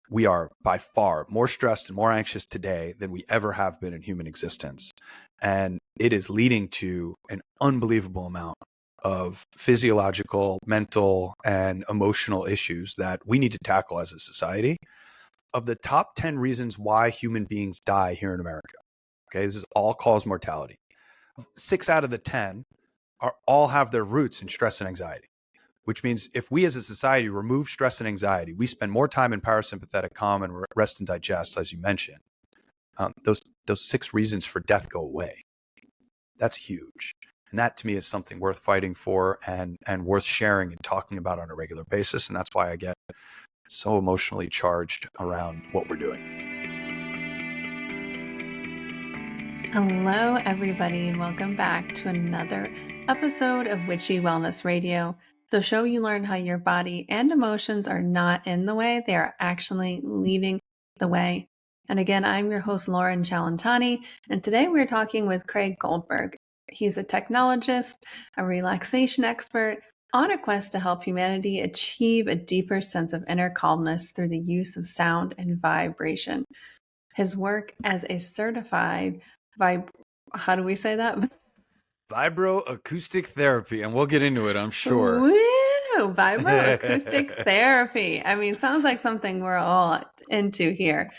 we are by far more stressed and more anxious today than we ever have been in human existence. And it is leading to an unbelievable amount of physiological, mental, and emotional issues that we need to tackle as a society. Of the top 10 reasons why human beings die here in America, okay, this is all-cause mortality. 6 out of the 10 all have their roots in stress and anxiety, which means if we as a society remove stress and anxiety, we spend more time in parasympathetic calm and rest and digest, as you mentioned, those 6 reasons for death go away. That's huge. And that to me is something worth fighting for and worth sharing and talking about on a regular basis. And that's why I get so emotionally charged around what we're doing. Hello, everybody, and welcome back to another episode of Witchy Wellness Radio, the show you learn how your body and emotions are not in the way, they are actually leading the way. And again, I'm your host, Loren Cellentani, and today we're talking with Craig Goldberg. He's a technologist, a relaxation expert, on a quest to help humanity achieve a deeper sense of inner calmness through the use of sound and vibration. His work as a certified how do we say that? Vibroacoustic therapy, and we'll get into it, I'm sure. Woo! Vibroacoustic therapy. I mean, sounds like something we're all into here.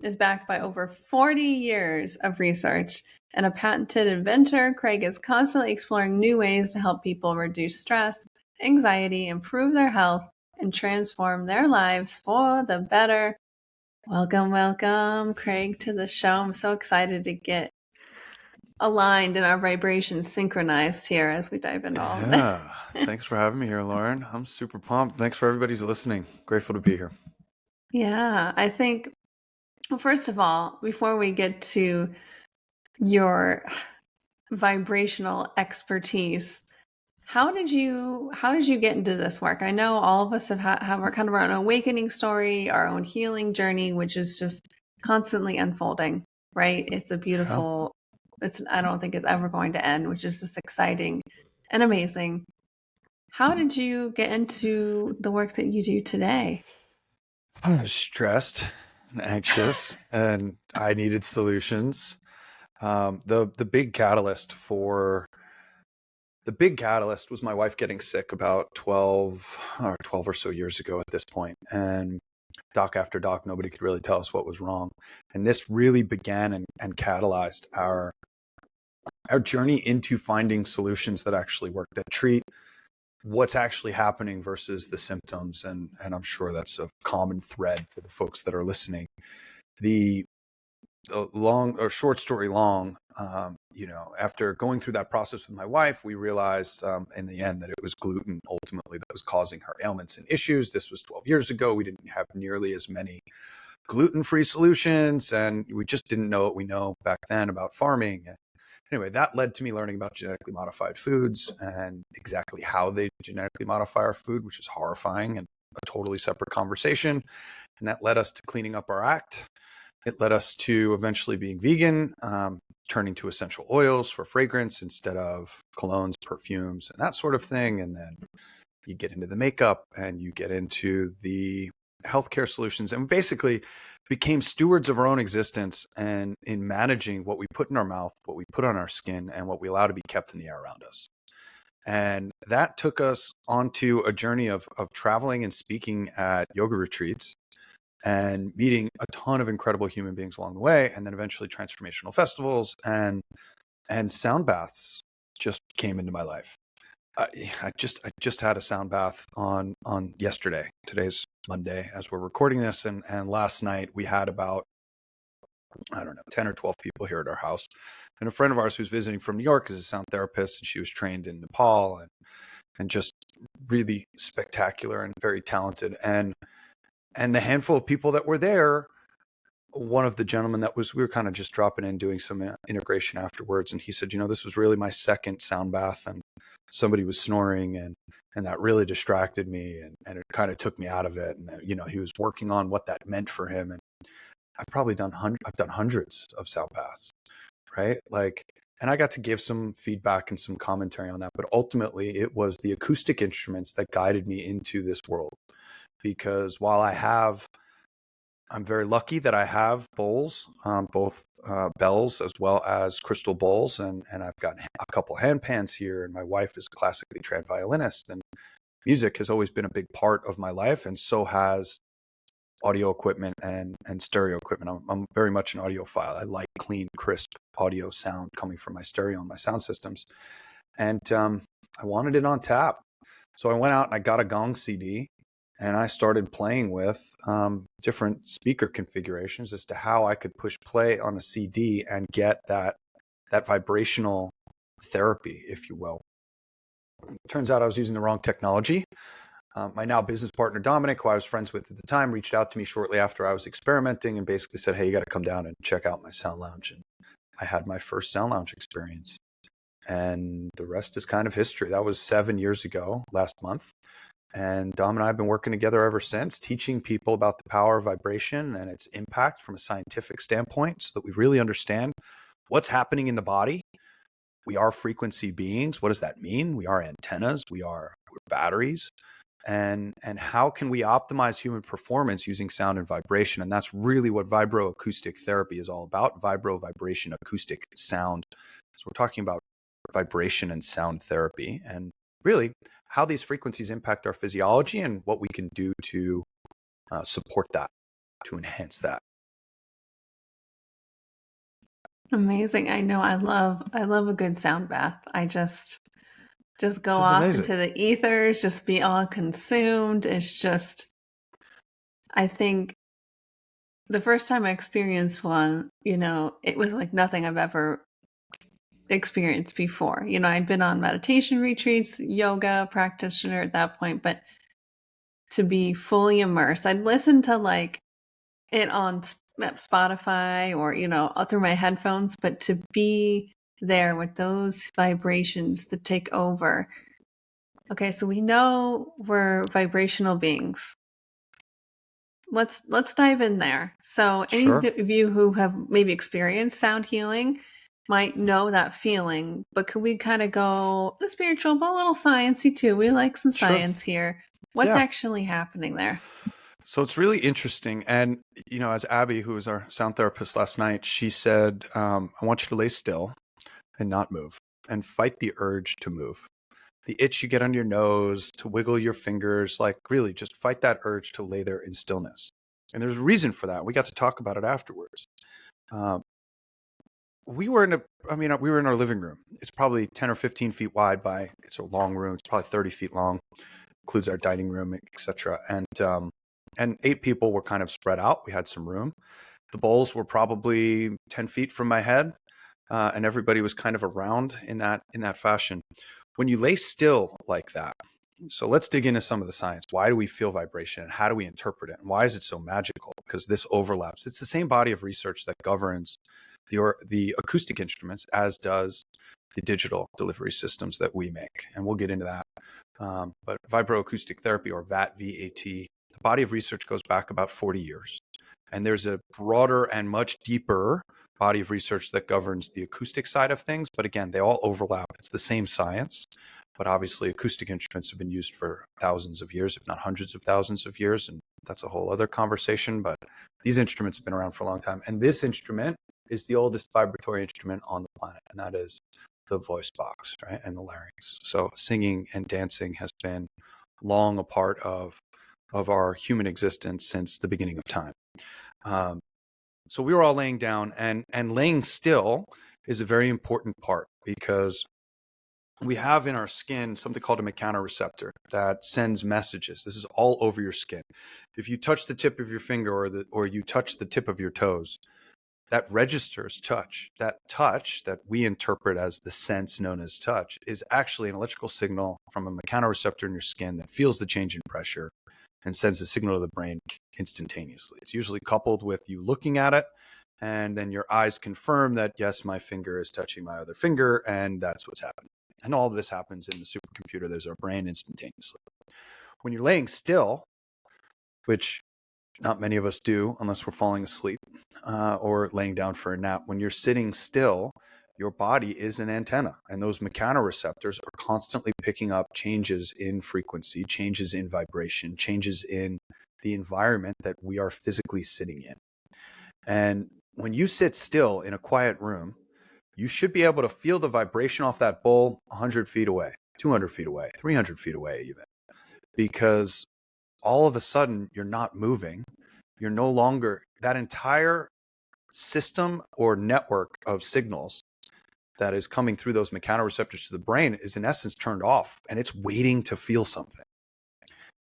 Is backed by over 40 years of research. And a patented inventor, Craig is constantly exploring new ways to help people reduce stress, anxiety, improve their health, and transform their lives for the better. Welcome, Craig, to the show. I'm so excited to get aligned and our vibrations synchronized here as we dive into all of this. Thanks for having me here, Lauren. I'm super pumped. Thanks for everybody's listening. Grateful to be here. Yeah, I think, well, first of all, before we get to your vibrational expertise, how did you get into this work? I know all of us have our kind of our own awakening story, our own healing journey, which is just constantly unfolding, right? It's a beautiful, I don't think it's ever going to end, which is just exciting and amazing. How did you get into the work that you do today? I was stressed and anxious, and I needed solutions. The big catalyst was my wife getting sick about 12 or so years ago at this point. And doc after doc, nobody could really tell us what was wrong. And this really began and catalyzed our journey into finding solutions that actually work, that treat what's actually happening versus the symptoms. And I'm sure that's a common thread to the folks that are listening. The long or short story long, after going through that process with my wife, we realized in the end that it was gluten ultimately that was causing her ailments and issues. This was 12 years ago. We didn't have nearly as many gluten-free solutions, and we just didn't know what we know back then about farming. Anyway, that led to me learning about genetically modified foods and exactly how they genetically modify our food, which is horrifying and a totally separate conversation. And that led us to cleaning up our act. It led us to eventually being vegan, turning to essential oils for fragrance instead of colognes, perfumes, and that sort of thing. And then you get into the makeup and you get into the healthcare solutions, and basically became stewards of our own existence and in managing what we put in our mouth, what we put on our skin, and what we allow to be kept in the air around us. And that took us onto a journey of traveling and speaking at yoga retreats and meeting a ton of incredible human beings along the way, and then eventually transformational festivals and sound baths just came into my life. I just had a sound bath on yesterday. Today's Monday as we're recording this, and last night we had about 10 or 12 people here at our house, and a friend of ours who's visiting from New York is a sound therapist, and she was trained in Nepal and just really spectacular and very talented. And the handful of people that were there, one of the gentlemen we were kind of just dropping in, doing some integration afterwards. And he said, this was really my second sound bath, and somebody was snoring and that really distracted me and it kind of took me out of it. And, he was working on what that meant for him. And I've done hundreds of sound baths, right? And I got to give some feedback and some commentary on that. But ultimately it was the acoustic instruments that guided me into this world. Because while I have I'm very lucky that I have bowls, both bells as well as crystal bowls, and I've got a couple hand pans here, and my wife is a classically trained violinist, and music has always been a big part of my life, and so has audio equipment and stereo equipment. I'm very much an audiophile. I like clean, crisp audio sound coming from my stereo and my sound systems, and I wanted it on tap. So I went out and I got a gong CD, and I started playing with different speaker configurations as to how I could push play on a CD and get that vibrational therapy, if you will. Turns out I was using the wrong technology. My now business partner, Dominic, who I was friends with at the time, reached out to me shortly after I was experimenting and basically said, hey, you got to come down and check out my sound lounge. And I had my first sound lounge experience. And the rest is kind of history. That was 7 years ago, last month. And Dom and I have been working together ever since, teaching people about the power of vibration and its impact from a scientific standpoint so that we really understand what's happening in the body. We are frequency beings. What does that mean? We are antennas. We're batteries. And how can we optimize human performance using sound and vibration? And that's really what vibroacoustic therapy is all about. Vibration acoustic sound. So we're talking about vibration and sound therapy, and really how these frequencies impact our physiology and what we can do to support that, to enhance that. Amazing. I know I love a good sound bath. I just go off into the ethers, just be all consumed. It's just, I think the first time I experienced one, it was like nothing I've ever experienced before. I'd been on meditation retreats, yoga practitioner at that point, but to be fully immersed, I'd listen to like it on Spotify or, through my headphones, but to be there with those vibrations to take over. Okay, so we know we're vibrational beings. Let's dive in there. So any of you who have maybe experienced sound healing might know that feeling, but could we kind of go the spiritual, but a little sciencey too? We like some science here. What's actually happening there? So it's really interesting. And, as Abby, who was our sound therapist last night, she said, I want you to lay still and not move and fight the urge to move. The itch you get under your nose, to wiggle your fingers, like really just fight that urge to lay there in stillness. And there's a reason for that. We got to talk about it afterwards. We were in our living room. It's probably 10 or 15 feet wide it's a long room. It's probably 30 feet long, includes our dining room, etc. And 8 people were kind of spread out. We had some room. The bowls were probably 10 feet from my head, and everybody was kind of around in that fashion. When you lay still like that, so let's dig into some of the science. Why do we feel vibration, and how do we interpret it, and why is it so magical? Because this overlaps. It's the same body of research that governs the acoustic instruments, as does the digital delivery systems that we make, and we'll get into that. But vibroacoustic therapy, or VAT, the body of research goes back about 40 years. And there's a broader and much deeper body of research that governs the acoustic side of things. But again, they all overlap. It's the same science. But obviously, acoustic instruments have been used for thousands of years, if not hundreds of thousands of years. And that's a whole other conversation. But these instruments have been around for a long time. And this instrument is the oldest vibratory instrument on the planet. And that is the voice box, right? And the larynx. So singing and dancing has been long a part of our human existence since the beginning of time. So we were all laying down, and laying still is a very important part, because we have in our skin something called a mechanoreceptor that sends messages. This is all over your skin. If you touch the tip of your finger or you touch the tip of your toes, that registers touch. That touch that we interpret as the sense known as touch is actually an electrical signal from a mechanoreceptor in your skin that feels the change in pressure and sends a signal to the brain instantaneously. It's usually coupled with you looking at it, and then your eyes confirm that, yes, my finger is touching my other finger, and that's what's happening. And all of this happens in the supercomputer. There's our brain instantaneously. When you're laying still, which not many of us do unless we're falling asleep or laying down for a nap, when you're sitting still, your body is an antenna, and those mechanoreceptors are constantly picking up changes in frequency, changes in vibration, changes in the environment that we are physically sitting in. And when you sit still in a quiet room, you should be able to feel the vibration off that bowl 100 feet away, 200 feet away, 300 feet away even, because all of a sudden you're not moving. You're no longer, that entire system or network of signals that is coming through those mechanoreceptors to the brain is in essence turned off, and it's waiting to feel something.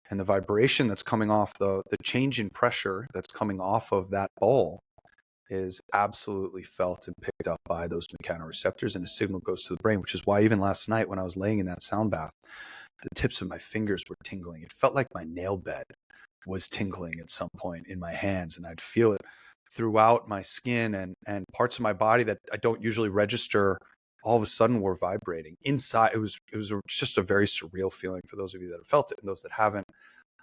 And the vibration that's coming off, the change in pressure that's coming off of that bowl is absolutely felt and picked up by those mechanoreceptors, and a signal goes to the brain, which is why even last night when I was laying in that sound bath, the tips of my fingers were tingling. It felt like my nail bed was tingling at some point in my hands, and I'd feel it throughout my skin, and parts of my body that I don't usually register all of a sudden were vibrating inside. It was just a very surreal feeling for those of you that have felt it, and those that haven't.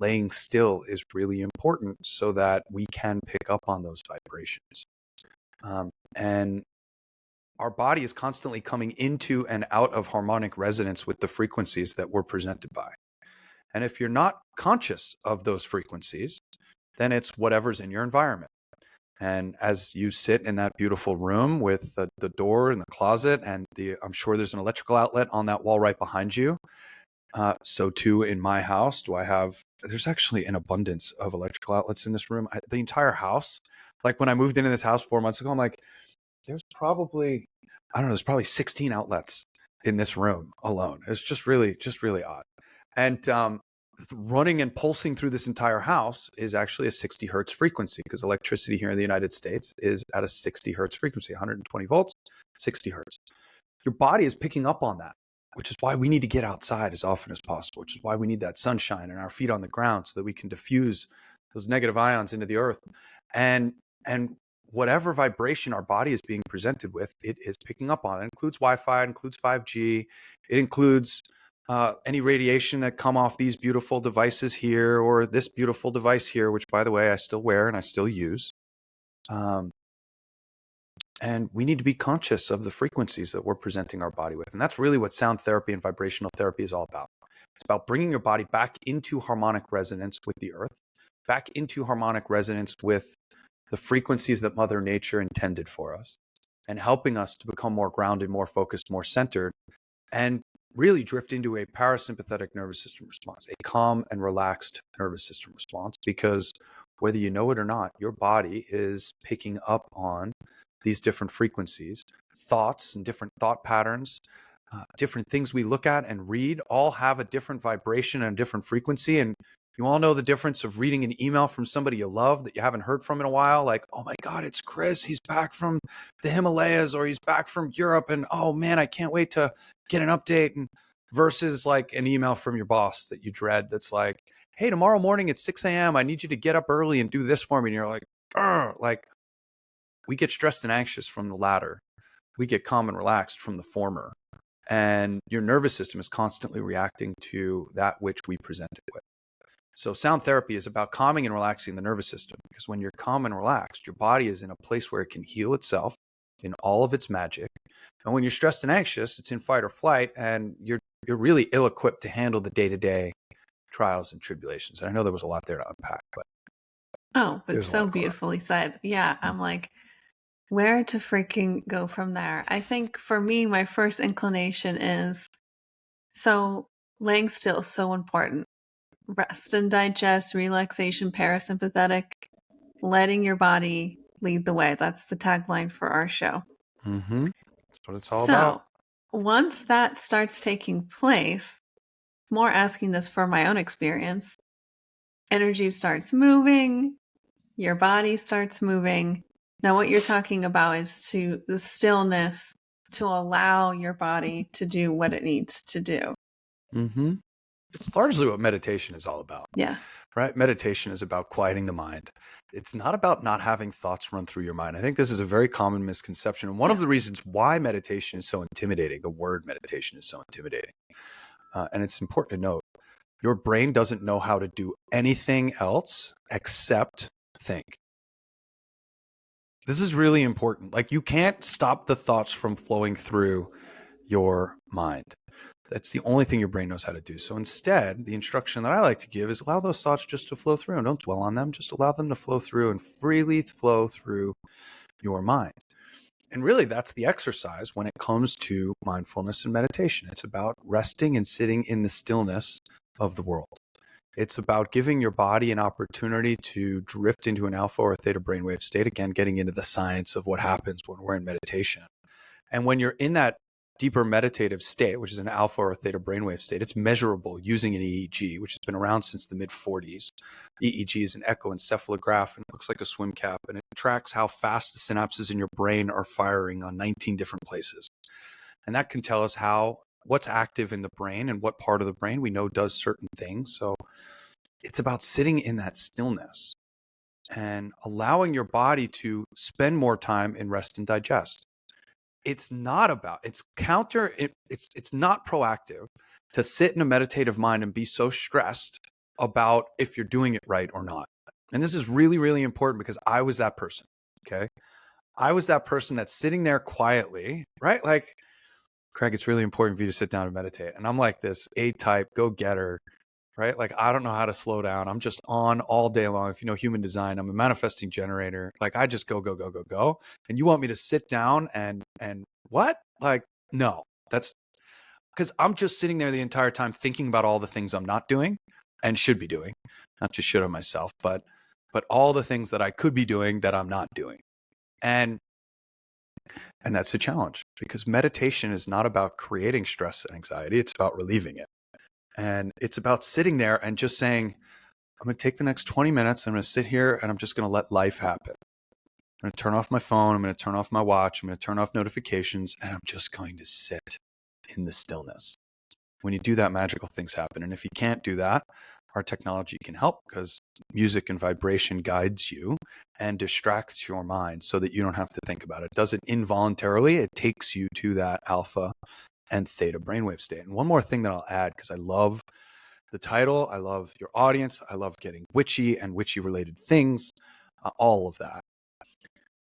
Laying still is really important so that we can pick up on those vibrations. And our body is constantly coming into and out of harmonic resonance with the frequencies that we're presented by. And if you're not conscious of those frequencies, then it's whatever's in your environment. And as you sit in that beautiful room with the door and the closet, and I'm sure there's an electrical outlet on that wall right behind you. So too in my house, there's actually an abundance of electrical outlets in this room. The entire house, like when I moved into this house 4 months ago, I'm like, there's probably 16 outlets in this room alone. It's just really odd. And running and pulsing through this entire house is actually a 60 hertz frequency, because electricity here in the United States is at a 60 hertz frequency, 120 volts, 60 hertz. Your body is picking up on that, which is why we need to get outside as often as possible, which is why we need that sunshine and our feet on the ground so that we can diffuse those negative ions into the earth. And whatever vibration our body is being presented with, it is picking up on. It includes Wi-Fi, it includes 5G, it includes any radiation that come off these beautiful devices here, or this beautiful device here, which by the way, I still wear and I still use. And we need to be conscious of the frequencies that we're presenting our body with. And that's really what sound therapy and vibrational therapy is all about. It's about bringing your body back into harmonic resonance with the earth, back into harmonic resonance with the frequencies that Mother Nature intended for us, and helping us to become more grounded, more focused, more centered, and really drift into a parasympathetic nervous system response, a calm and relaxed nervous system response, because whether you know it or not, your body is picking up on these different frequencies, thoughts and different thought patterns, different things we look at and read all have a different vibration and a different frequency. And you all know the difference of reading an email from somebody you love that you haven't heard from in a while. Like, oh my God, it's Chris. He's back from the Himalayas, or he's back from Europe. And oh man, I can't wait to get an update. And versus like an email from your boss that you dread. That's like, hey, tomorrow morning at 6 a.m., I need you to get up early and do this for me. And you're like, like, we get stressed and anxious from the latter. We get calm and relaxed from the former. And your nervous system is constantly reacting to that which we present it with. So sound therapy is about calming and relaxing the nervous system, because when you're calm and relaxed, your body is in a place where it can heal itself in all of its magic. And when you're stressed and anxious, it's in fight or flight, and you're really ill-equipped to handle the day-to-day trials and tribulations. And I know there was a lot there to unpack, but so beautifully said. Yeah, I'm like, where to freaking go from there? I think for me, my first inclination is, so laying still is so important. Rest and digest, relaxation, parasympathetic, letting your body lead the way. That's the tagline for our show. Mm-hmm. That's what it's all about. So once that starts taking place, more asking this for my own experience, energy starts moving, your body starts moving. Now, what you're talking about is the stillness to allow your body to do what it needs to do. Mm-hmm. It's largely what meditation is all about. Yeah. Right? Meditation is about quieting the mind. It's not about not having thoughts run through your mind. I think this is a very common misconception. And one of the reasons why meditation is so intimidating, the word meditation is so intimidating. And it's important to note, your brain doesn't know how to do anything else except think. This is really important. Like, you can't stop the thoughts from flowing through your mind. That's the only thing your brain knows how to do. So instead, the instruction that I like to give is allow those thoughts just to flow through, and don't dwell on them. Just allow them to flow through and freely flow through your mind. And really, that's the exercise when it comes to mindfulness and meditation. It's about resting and sitting in the stillness of the world. It's about giving your body an opportunity to drift into an alpha or theta brainwave state. Again, getting into the science of what happens when we're in meditation. And when you're in that deeper meditative state, which is an alpha or theta brainwave state, it's measurable using an EEG, which has been around since the mid-40s. EEG is an echoencephalograph, and it looks like a swim cap, and it tracks how fast the synapses in your brain are firing on 19 different places. And that can tell us what's active in the brain and what part of the brain we know does certain things. So it's about sitting in that stillness and allowing your body to spend more time in rest and digest. It's not proactive to sit in a meditative mind and be so stressed about if you're doing it right or not. And this is really, really important because I was that person. Okay. I was that person that's sitting there quietly, right? Like, Craig, it's really important for you to sit down and meditate. And I'm like this A-type go-getter, right? Like, I don't know how to slow down. I'm just on all day long. If you know human design, I'm a manifesting generator. Like, I just go, go, go, go, go. And you want me to sit down and what? Like, no, that's because I'm just sitting there the entire time thinking about all the things I'm not doing and should be doing, not just shit on myself, but all the things that I could be doing that I'm not doing. And that's a challenge because meditation is not about creating stress and anxiety. It's about relieving it. And it's about sitting there and just saying, I'm going to take the next 20 minutes. I'm going to sit here and I'm just going to let life happen. I'm going to turn off my phone. I'm going to turn off my watch. I'm going to turn off notifications, and I'm just going to sit in the stillness. When you do that, magical things happen. And if you can't do that, our technology can help because music and vibration guides you and distracts your mind so that you don't have to think about it. It does it involuntarily. It takes you to that alpha and theta brainwave state. And one more thing that I'll add, because I love the title, I love your audience, I love getting witchy and witchy related things, all of that.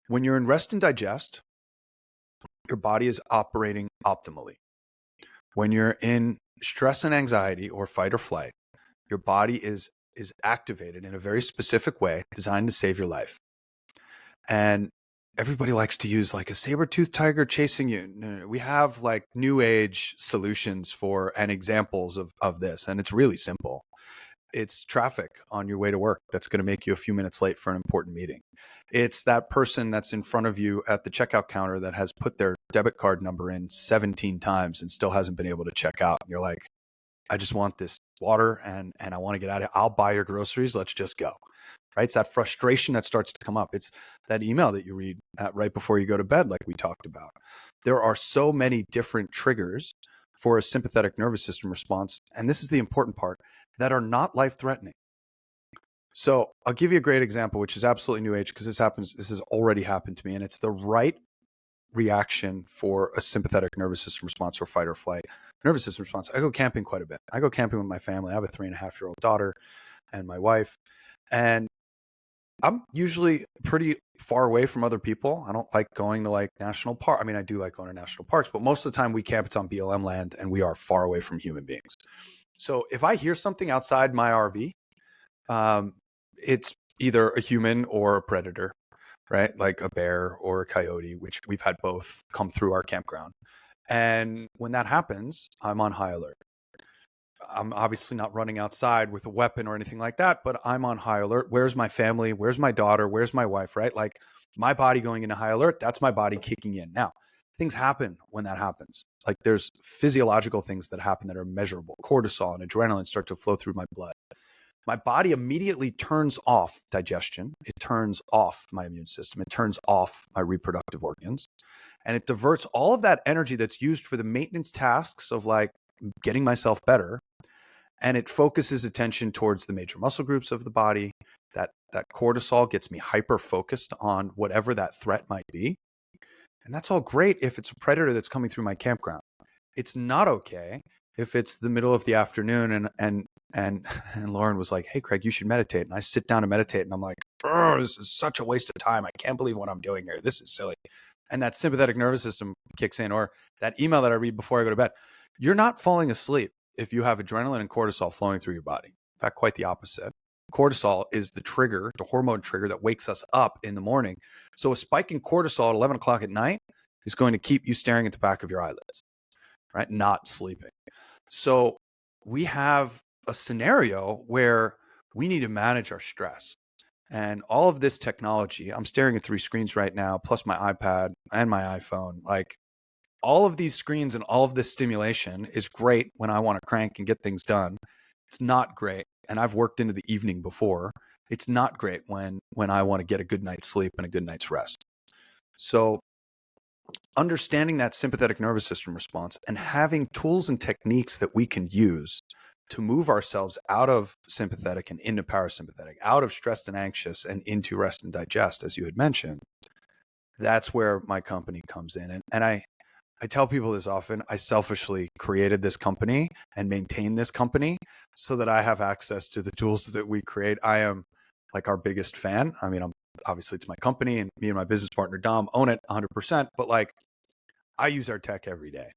When you're in rest and digest, your body is operating optimally. When you're in stress and anxiety or fight or flight, your body is activated in a very specific way designed to save your life. And everybody likes to use like a saber-toothed tiger chasing you. No, we have like new age solutions for and examples of this. And it's really simple. It's traffic on your way to work that's going to make you a few minutes late for an important meeting. It's that person that's in front of you at the checkout counter that has put their debit card number in 17 times and still hasn't been able to check out. And you're like, I just want this water and I want to get out of here. I'll buy your groceries. Let's just go. Right? It's that frustration that starts to come up. It's that email that you read right before you go to bed, like we talked about. There are so many different triggers for a sympathetic nervous system response. And this is the important part, that are not life-threatening. So I'll give you a great example, which is absolutely new age, because this has already happened to me. And it's the right reaction for a sympathetic nervous system response or fight or flight nervous system response. I go camping quite a bit. I go camping with my family. I have a 3.5-year-old daughter and my wife. And I'm usually pretty far away from other people. I don't like going to like national park. I mean, I do like going to national parks, but most of the time we camp, it's on BLM land and we are far away from human beings. So if I hear something outside my RV, it's either a human or a predator, right? Like a bear or a coyote, which we've had both come through our campground. And when that happens, I'm on high alert. I'm obviously not running outside with a weapon or anything like that, but I'm on high alert. Where's my family? Where's my daughter? Where's my wife, right? Like my body going into high alert, that's my body kicking in. Now, things happen when that happens. Like there's physiological things that happen that are measurable. Cortisol and adrenaline start to flow through my blood. My body immediately turns off digestion. It turns off my immune system. It turns off my reproductive organs. And it diverts all of that energy that's used for the maintenance tasks of like getting myself better. And it focuses attention towards the major muscle groups of the body. That cortisol gets me hyper focused on whatever that threat might be. And that's all great if it's a predator that's coming through my campground. It's not okay if it's the middle of the afternoon and Loren was like, hey, Craig, you should meditate. And I sit down and meditate and I'm like, oh, this is such a waste of time. I can't believe what I'm doing here. This is silly. And that sympathetic nervous system kicks in, or that email that I read before I go to bed. You're not falling asleep if you have adrenaline and cortisol flowing through your body. In fact, quite the opposite. Cortisol is the trigger, the hormone trigger that wakes us up in the morning. So a spike in cortisol at 11 o'clock at night is going to keep you staring at the back of your eyelids, right? Not sleeping. So we have a scenario where we need to manage our stress. And all of this technology, I'm staring at 3 screens right now, plus my iPad and my iPhone. Like, all of these screens and all of this stimulation is great when I want to crank and get things done. It's not great. And I've worked into the evening before. It's not great when I want to get a good night's sleep and a good night's rest. So understanding that sympathetic nervous system response and having tools and techniques that we can use to move ourselves out of sympathetic and into parasympathetic, out of stressed and anxious and into rest and digest, as you had mentioned, that's where my company comes in. And I tell people this often. I selfishly created this company and maintain this company so that I have access to the tools that we create. I am like our biggest fan. I mean, obviously it's my company, and me and my business partner, Dom, own it 100%. But like, I use our tech every day,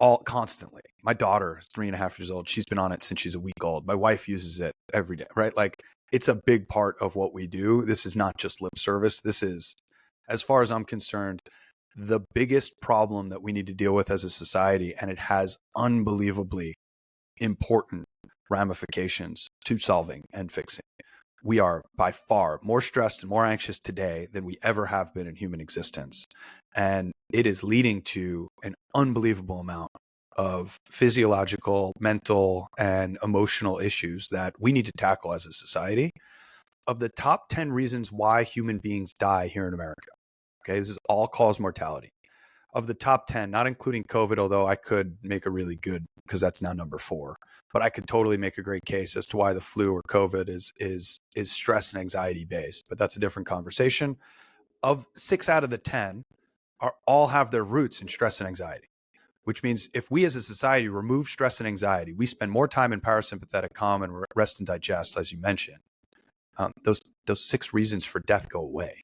all constantly. My daughter is 3.5 years old. She's been on it since she's a week old. My wife uses it every day, right? Like, it's a big part of what we do. This is not just lip service. This is, as far as I'm concerned, the biggest problem that we need to deal with as a society, and it has unbelievably important ramifications to solving and fixing. We are by far more stressed and more anxious today than we ever have been in human existence. And it is leading to an unbelievable amount of physiological, mental, and emotional issues that we need to tackle as a society. Of the top 10 reasons why human beings die here in America, okay, this is all cause mortality. Of the top 10, not including COVID, although I could make a really good, because that's now number 4, but I could totally make a great case as to why the flu or COVID is stress and anxiety based, but that's a different conversation. Of 6 out of the 10 all have their roots in stress and anxiety, which means if we as a society remove stress and anxiety, we spend more time in parasympathetic calm and rest and digest, as you mentioned, those 6 reasons for death go away.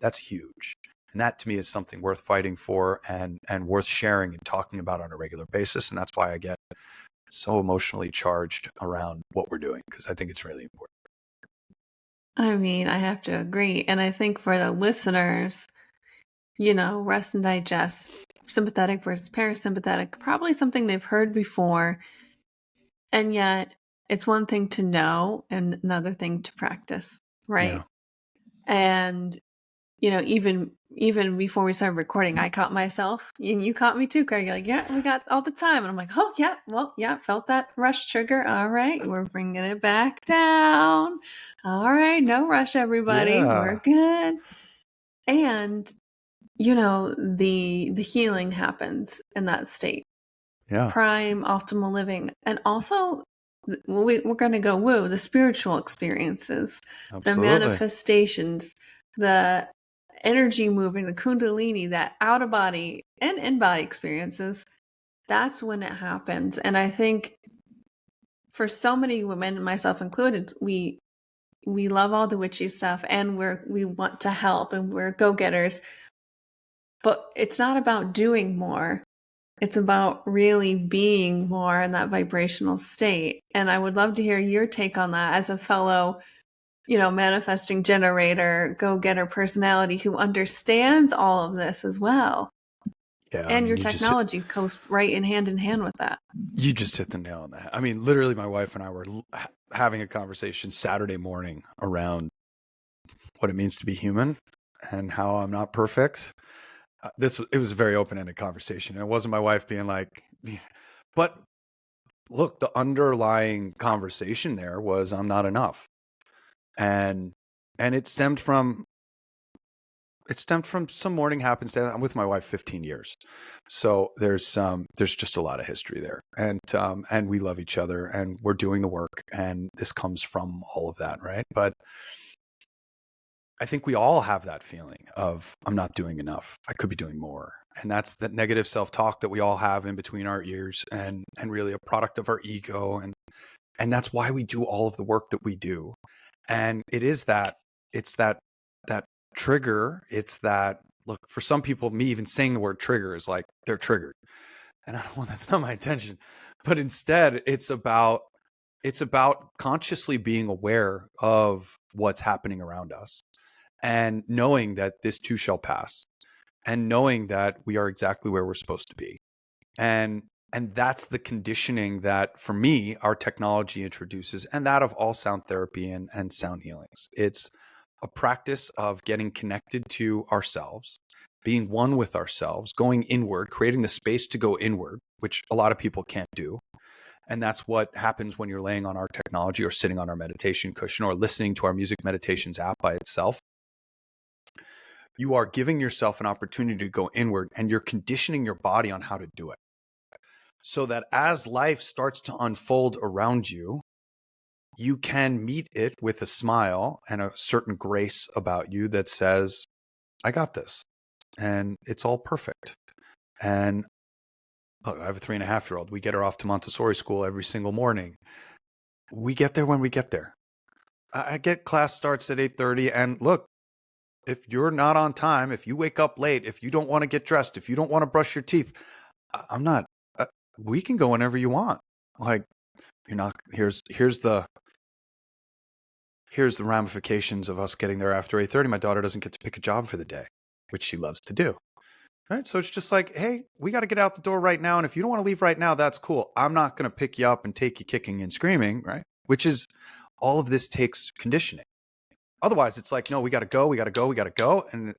That's huge. And that to me is something worth fighting for and worth sharing and talking about on a regular basis. And that's why I get so emotionally charged around what we're doing, because I think it's really important. I mean, I have to agree. And I think for the listeners, rest and digest, sympathetic versus parasympathetic, probably something they've heard before. And yet it's one thing to know and another thing to practice, right? Yeah. And even before we started recording, I caught myself, and you caught me too, Craig. You're like, yeah, we got all the time. And I'm like, oh, yeah, well, yeah, felt that rush trigger. All right, we're bringing it back down. All right, no rush, everybody. Yeah. We're good. And, the healing happens in that state. Yeah. Prime, optimal living. And also, we're going to go woo, the spiritual experiences, Absolutely. the manifestations, the energy moving, the kundalini, that out of body and in body experiences. That's when it happens. And I think for so many women, myself included, we love all the witchy stuff, and we want to help, and we're go-getters. But it's not about doing more. It's about really being more in that vibrational state. And I would love to hear your take on that as a fellow, manifesting generator, go-getter personality who understands all of this as well. Yeah. And your technology goes right in hand with that. You just hit the nail on the head. I mean, literally, my wife and I were having a conversation Saturday morning around what it means to be human and how I'm not perfect. It was a very open-ended conversation. It wasn't my wife being like, but look, the underlying conversation there was I'm not enough. And it stemmed from some morning happenstance. I'm with my wife 15 years. So there's just a lot of history there. And we love each other, and we're doing the work, and this comes from all of that, right? But I think we all have that feeling of I'm not doing enough. I could be doing more. And that's the negative self-talk that we all have in between our ears, and really a product of our ego. And that's why we do all of the work that we do. And it's that trigger. It's that, look, for some people, me even saying the word trigger is like they're triggered. And I don't want, that's not my intention, but instead it's about consciously being aware of what's happening around us and knowing that this too shall pass, and knowing that we are exactly where we're supposed to be. And that's the conditioning that, for me, our technology introduces, and that of all sound therapy and sound healings. It's a practice of getting connected to ourselves, being one with ourselves, going inward, creating the space to go inward, which a lot of people can't do. And that's what happens when you're laying on our technology or sitting on our meditation cushion or listening to our music meditations app by itself. You are giving yourself an opportunity to go inward, and you're conditioning your body on how to do it. So that as life starts to unfold around you, you can meet it with a smile and a certain grace about you that says, I got this, and it's all perfect. And look, I have a 3.5-year-old. We get her off to Montessori school every single morning. We get there when we get there. I get class starts at 8:30, and look, if you're not on time, if you wake up late, if you don't want to get dressed, if you don't want to brush your teeth, I'm not, we can go whenever you want. Like, you're not, here's the ramifications of us getting there after 8:30. My daughter doesn't get to pick a job for the day, which she loves to do. Right. So it's just like, hey, we got to get out the door right now. And if you don't want to leave right now, that's cool. I'm not going to pick you up and take you kicking and screaming. Right. Which is, all of this takes conditioning. Otherwise, it's like, no, we got to go. We got to go. We got to go. And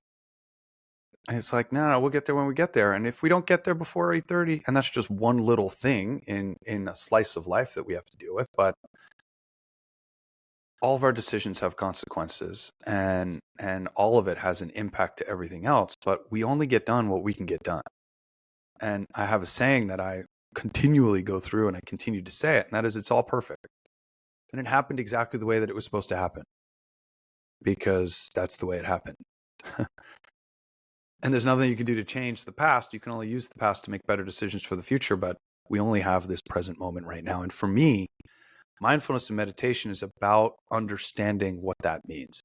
it's like, no, we'll get there when we get there. And if we don't get there before 8:30, and that's just one little thing in a slice of life that we have to deal with. But all of our decisions have consequences, and all of it has an impact to everything else, but we only get done what we can get done. And I have a saying that I continually go through, and I continue to say it, and that is, it's all perfect. And it happened exactly the way that it was supposed to happen, because that's the way it happened. And there's nothing you can do to change the past. You can only use the past to make better decisions for the future, but we only have this present moment right now. And for me, mindfulness and meditation is about understanding what that means,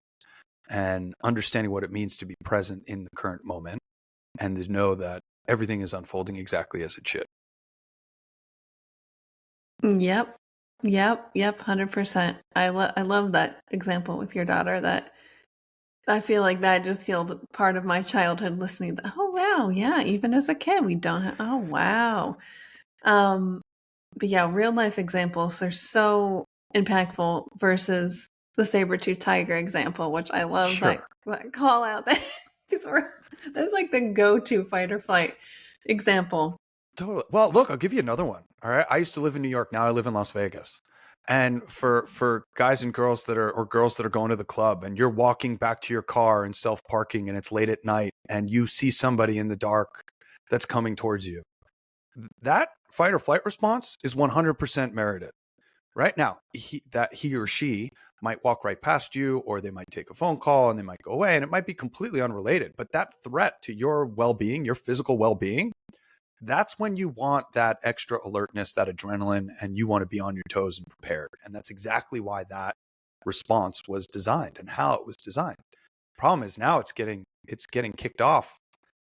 and understanding what it means to be present in the current moment, and to know that everything is unfolding exactly as it should. Yep. Yep. Yep. 100%. I love that example with your daughter. That I feel like that just healed part of my childhood, listening to, oh wow, yeah, even as a kid we don't have, oh wow. But yeah, real life examples are so impactful versus the saber-tooth tiger example, which I love Sure. that call out that because that's like the go-to fight or flight example. Totally. Well, look, I'll give you another one. All right. I used to live in New York. Now I live in Las Vegas. And for guys and girls that are, or girls that are going to the club, and you're walking back to your car and self-parking, and it's late at night, and you see somebody in the dark that's coming towards you, that fight or flight response is 100% merited. Right now, he or she might walk right past you, or they might take a phone call and they might go away, and it might be completely unrelated. But that threat to your well-being, your physical well-being, that's when you want that extra alertness, that adrenaline, and you want to be on your toes and prepared. And that's exactly why that response was designed and how it was designed. Problem is, now it's getting kicked off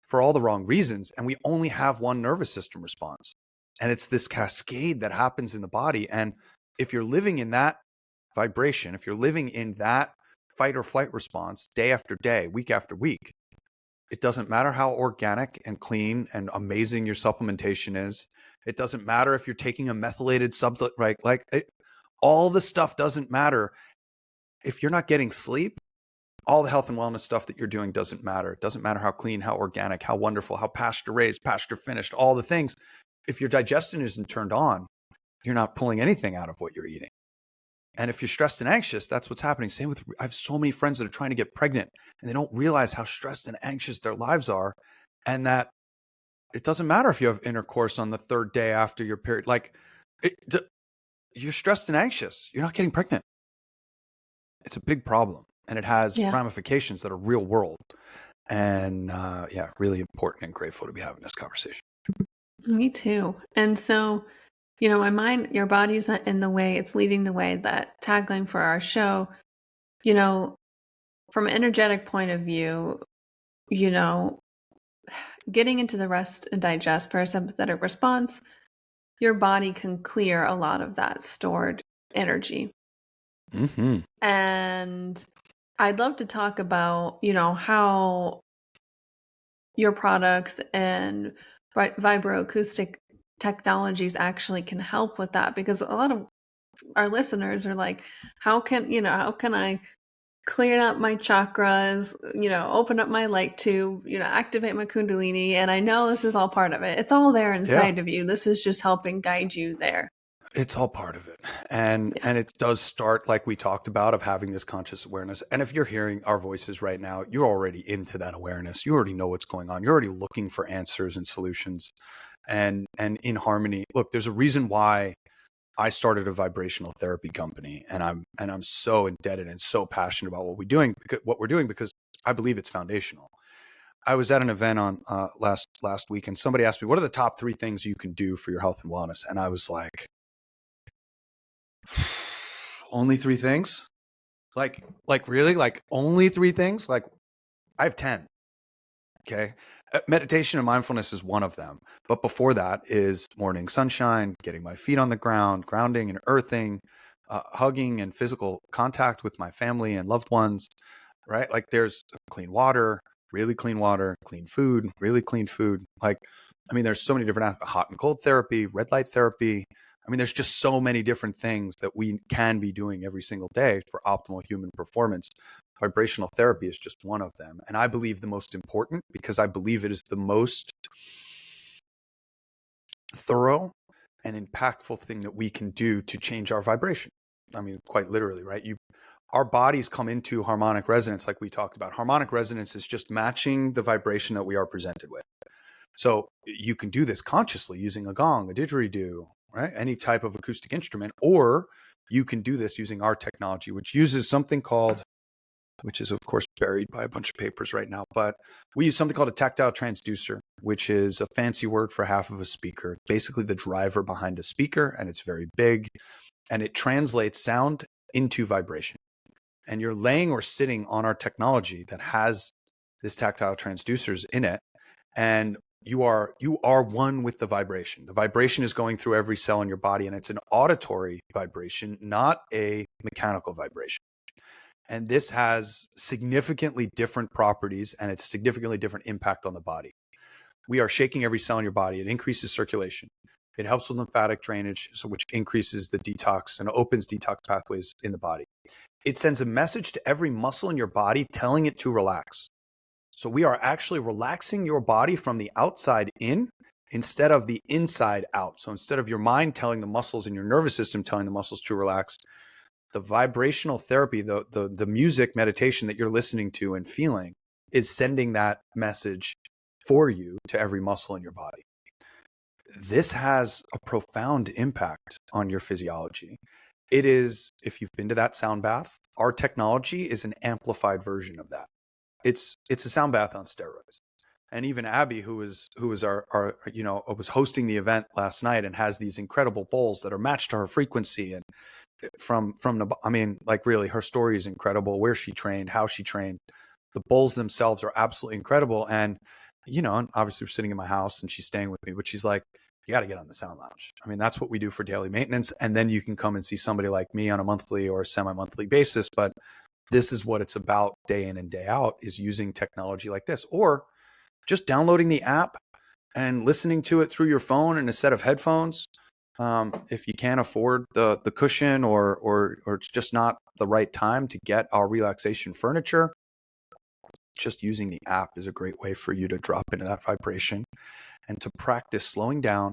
for all the wrong reasons, and we only have one nervous system response. And it's this cascade that happens in the body. And if you're living in that vibration, if you're living in that fight or flight response day after day, week after week, it doesn't matter how organic and clean and amazing your supplementation is. It doesn't matter if you're taking a methylated sublet, right? All the stuff doesn't matter. If you're not getting sleep, all the health and wellness stuff that you're doing doesn't matter. It doesn't matter how clean, how organic, how wonderful, how pasture raised, pasture finished, all the things. If your digestion isn't turned on, you're not pulling anything out of what you're eating. And if you're stressed and anxious, that's what's happening. Same with, I have so many friends that are trying to get pregnant, and they don't realize how stressed and anxious their lives are. And that it doesn't matter if you have intercourse on the 3rd day after your period. You're stressed and anxious. You're not getting pregnant. It's a big problem. And it has ramifications that are real world. And really important and grateful to be having this conversation. Me too. And so, my mind, your body's not in the way, it's leading the way. That tagline for our show, from an energetic point of view, getting into the rest and digest parasympathetic response, your body can clear a lot of that stored energy. Mm-hmm. And I'd love to talk about, how your products and vibroacoustic technologies actually can help with that, because a lot of our listeners are like, how can I clear up my chakras, open up my light tube, activate my kundalini? And I know this is all part of it. It's all there Yeah. inside of you. This is just helping guide you there. It's all part of it. And it does start, like we talked about, of having this conscious awareness. And if you're hearing our voices right now, you're already into that awareness. You already know what's going on. You're already looking for answers and solutions and in harmony. Look, there's a reason why I started a vibrational therapy company, and I'm so indebted and so passionate about what we're doing because I believe it's foundational. I was at an event on last week, and somebody asked me, what are the top 3 things you can do for your health and wellness? And I was like, only 3 things? Like really? Like only 3 things? Like I have 10. Okay. Meditation and mindfulness is one of them. But before that is morning sunshine, getting my feet on the ground, grounding and earthing, hugging and physical contact with my family and loved ones, right? Like there's clean water, clean food, really clean food. Like, I mean, there's so many different hot and cold therapy, red light therapy. I mean, there's just so many different things that we can be doing every single day for optimal human performance. Vibrational therapy is just one of them. And I believe the most important, because I believe it is the most thorough and impactful thing that we can do to change our vibration. I mean, quite literally, right? Our bodies come into harmonic resonance, like we talked about. Harmonic resonance is just matching the vibration that we are presented with. So you can do this consciously using a gong, a didgeridoo, right? Any type of acoustic instrument, or you can do this using our technology, which uses something called, which is of course buried by a bunch of papers right now, but we use something called a tactile transducer, which is a fancy word for half of a speaker, basically the driver behind a speaker, and it's very big, and it translates sound into vibration. And you're laying or sitting on our technology that has this tactile transducers in it, and you are one with the vibration. The vibration is going through every cell in your body, and it's an auditory vibration, not a mechanical vibration. And this has significantly different properties, and it's significantly different impact on the body. We are shaking every cell in your body. It increases circulation. It helps with lymphatic drainage, so which increases the detox and opens detox pathways in the body. It sends a message to every muscle in your body telling it to relax. So we are actually relaxing your body from the outside in instead of the inside out. So instead of your mind telling the muscles and your nervous system telling the muscles to relax, the vibrational therapy, the music meditation that you're listening to and feeling is sending that message for you to every muscle in your body. This has a profound impact on your physiology. It is, if you've been to that sound bath, our technology is an amplified version of that. It's a sound bath on steroids. And even Abby, who was our was hosting the event last night and has these incredible bowls that are matched to her frequency, and I mean, like really, her story is incredible. Where she trained, how she trained, the bowls themselves are absolutely incredible. And and obviously we're sitting in my house and she's staying with me, but she's like, you got to get on the sound lounge. I mean, that's what we do for daily maintenance. And then you can come and see somebody like me on a monthly or semi-monthly basis. But this is what it's about day in and day out, is using technology like this, or just downloading the app and listening to it through your phone and a set of headphones. If you can't afford the cushion, or it's just not the right time to get our relaxation furniture, just using the app is a great way for you to drop into that vibration and to practice slowing down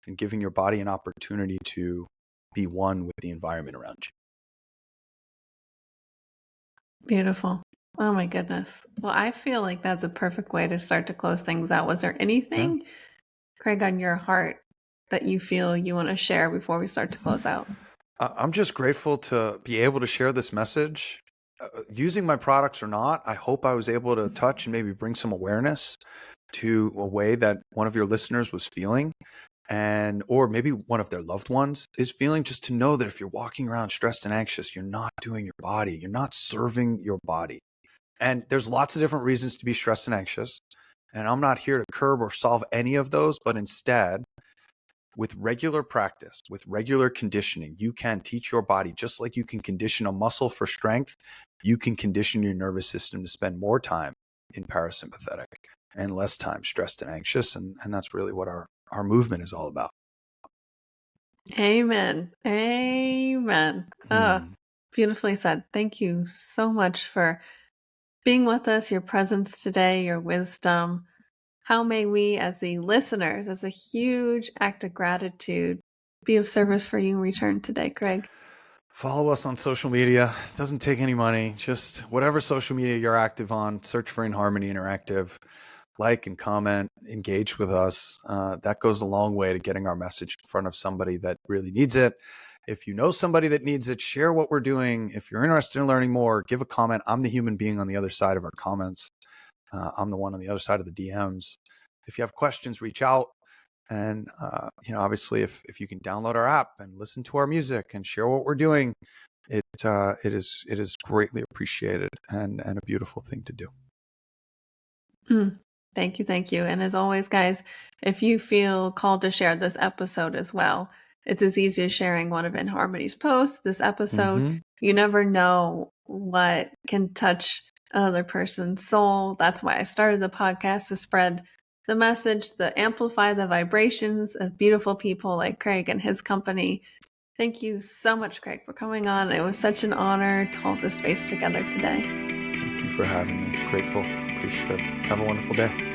and giving your body an opportunity to be one with the environment around you. Beautiful. Oh my goodness. Well, I feel like that's a perfect way to start to close things out. Was there anything, Craig, on your heart that you feel you want to share before we start to close out? I'm just grateful to be able to share this message. Using my products or not, I hope I was able to touch and maybe bring some awareness to a way that one of your listeners was feeling, or maybe one of their loved ones is feeling, just to know that if you're walking around stressed and anxious, you're not doing your body, you're not serving your body. And there's lots of different reasons to be stressed and anxious. And I'm not here to curb or solve any of those, but instead, with regular practice, with regular conditioning, you can teach your body, just like you can condition a muscle for strength, you can condition your nervous system to spend more time in parasympathetic and less time stressed and anxious. And that's really what our movement is all about. Amen. Amen. Oh, beautifully said. Thank you so much for being with us, your presence today, your wisdom. How may we, as the listeners, as a huge act of gratitude, be of service for you in return today, Craig? Follow us on social media. It doesn't take any money. Just whatever social media you're active on, search for In Harmony Interactive. Like and comment, engage with us. That goes a long way to getting our message in front of somebody that really needs it. If you know somebody that needs it, share what we're doing. If you're interested in learning more, give a comment. I'm the human being on the other side of our comments. I'm the one on the other side of the DMs. If you have questions, reach out. And, obviously, if you can download our app and listen to our music and share what we're doing, it is greatly appreciated and a beautiful thing to do. Thank you. Thank you. And as always, guys, if you feel called to share this episode as well, it's as easy as sharing one of In Harmony's posts, this episode. You never know what can touch another person's soul. That's why I started the podcast, to spread the message, to amplify the vibrations of beautiful people like Craig and his company. Thank you so much, Craig, for coming on. It was such an honor to hold this space together today. Thank you for having me. Grateful. Appreciate it. Have a wonderful day.